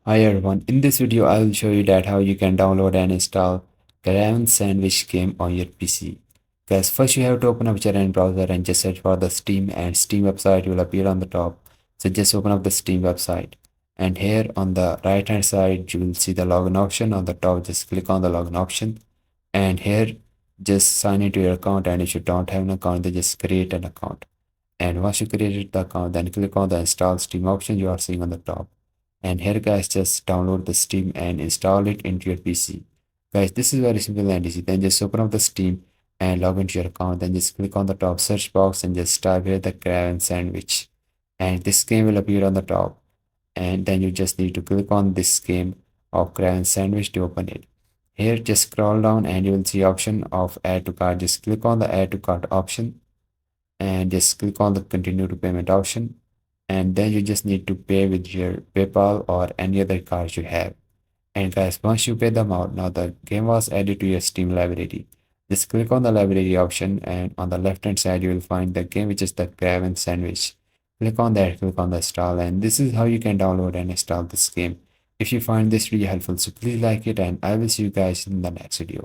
Hi everyone, in this video I will show you that how you can download and install Caravan SandWitch game on your PC. Guys, first you have to open up your end browser and just search for the Steam, and Steam website will appear on the top. So just open up the Steam website, and here on the right hand side you will see the login option. On the top, just click on the login option, and here just sign into your account, and if you don't have an account then just create an account. And once you created the account, then click on the install Steam option you are seeing on the top. And here guys, just download the Steam and install it into your PC. Guys, this is very simple and easy. Then just open up the Steam and log into your account. Then just click on the top search box and just type here the Caravan SandWitch, and this game will appear on the top. And then you just need to click on this game of Caravan SandWitch to open it. Here just scroll down and you will see option of add to cart. Just click on the add to cart option and just click on the continue to payment option, and then you just need to pay with your PayPal or any other cards you have. And guys, once you pay them out, now the game was added to your Steam library. Just click on the library option, and on the left hand side you will find the game, which is the Caravan SandWitch. Click on that, click on the install, and this is how you can download and install this game. If you find this video helpful, so please like it, and I will see you guys in the next video.